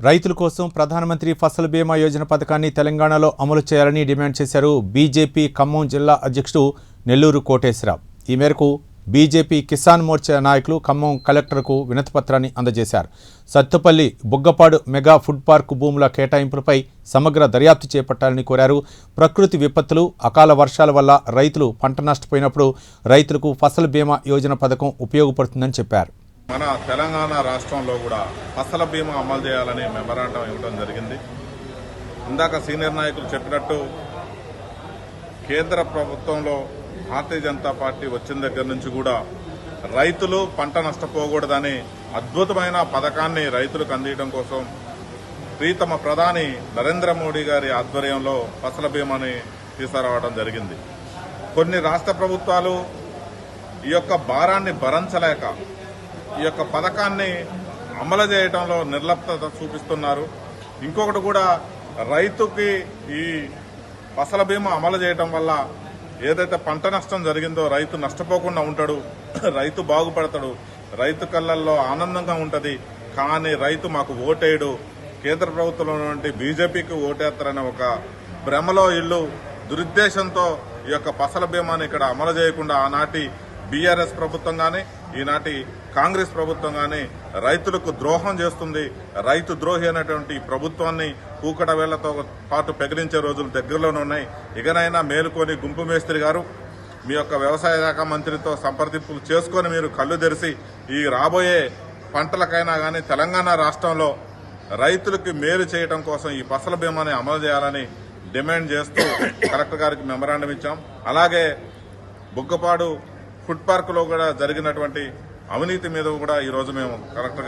రైతుల కోసం ప్రధానమంత్రి ఫసల్ బీమా యోజన పథకాన్ని తెలంగాణలో అమలు చేయాలని డిమాండ్ చేశారు బీజేపీ ఖమ్మం జిల్లా అధ్యక్షుడు నెల్లూరు కోటేశ్వరరావు. ఈ మేరకు బీజేపీ కిసాన్ మోర్చా నాయకులు ఖమ్మం కలెక్టర్కు వినతిపత్రాన్ని అందజేశారు. Sathupalli Buggapadu mega food park భూముల కేటాయింపులపై సమగ్ర దర్యాప్తు చేపట్టాలని కోరారు. ప్రకృతి విపత్తులు, అకాల వర్షాల వల్ల రైతులు పంట నష్టపోయినప్పుడు రైతులకు ఫసల్ బీమా యోజన పథకం ఉపయోగపడుతుందని చెప్పారు. మన తెలంగాణ రాష్ట్రంలో కూడా ఫసల్ బీమా అమలు చేయాలని మెమరాండం ఇవ్వడం జరిగింది. ఇందాక సీనియర్ నాయకులు చెప్పినట్టు కేంద్ర ప్రభుత్వంలో భారతీయ జనతా పార్టీ వచ్చిన దగ్గర నుంచి కూడా రైతులు పంట నష్టపోకూడదని అద్భుతమైన పథకాన్ని రైతులకు అందించడం కోసం ప్రీతమ ప్రధాని నరేంద్ర మోడీ గారి ఆధ్వర్యంలో ఫసల్ బీమాని తీసుకురావడం జరిగింది. కొన్ని రాష్ట్ర ప్రభుత్వాలు ఈ యొక్క భారాన్ని భరించలేక ఈ యొక్క పథకాన్ని అమలు చేయడంలో నిర్లప్తత చూపిస్తున్నారు. ఇంకొకటి కూడా రైతుకి ఈ ఫసల్ బీమా అమలు చేయడం వల్ల ఏదైతే పంట నష్టం జరిగిందో రైతు నష్టపోకుండా ఉంటాడు, రైతు బాగుపడతాడు, రైతు కళ్ళల్లో ఆనందంగా ఉంటుంది. కానీ రైతు మాకు ఓటేయడు, కేంద్ర ప్రభుత్వంలో నుండి బీజేపీకి ఓటేస్తారనే ఒక భ్రమలో ఇల్లు దురుద్దేశంతో ఈ యొక్క ఫసల్ బీమాని ఇక్కడ అమలు చేయకుండా ఆనాటి బీఆర్ఎస్ ప్రభుత్వం కానీ ఈనాటి కాంగ్రెస్ ప్రభుత్వం కానీ రైతులకు ద్రోహం చేస్తుంది. రైతు ద్రోహి అనేటువంటి ప్రభుత్వాన్ని కూకట వేళ్లతో పాటు పెగిలించే రోజులు దగ్గరలోనే ఉన్నాయి. ఇకనైనా మేలుకొని గుంపు మేస్త్రి గారు మీ యొక్క వ్యవసాయ శాఖ మంత్రితో సంప్రదింపులు చేసుకొని మీరు కళ్ళు తెరిచి ఈ రాబోయే పంటలకైనా కానీ తెలంగాణ రాష్ట్రంలో రైతులకి మేలు చేయడం కోసం ఈ ఫసల్ బీమాని అమలు చేయాలని డిమాండ్ చేస్తూ కలెక్టర్ గారికి మెమరాండం ఇచ్చాం. అలాగే బుగ్గపాడు ఫుడ్ పార్క్ లో కూడా జరిగినటువంటి అవినీతి మీద కూడా ఈ రోజు మేము కలెక్టర్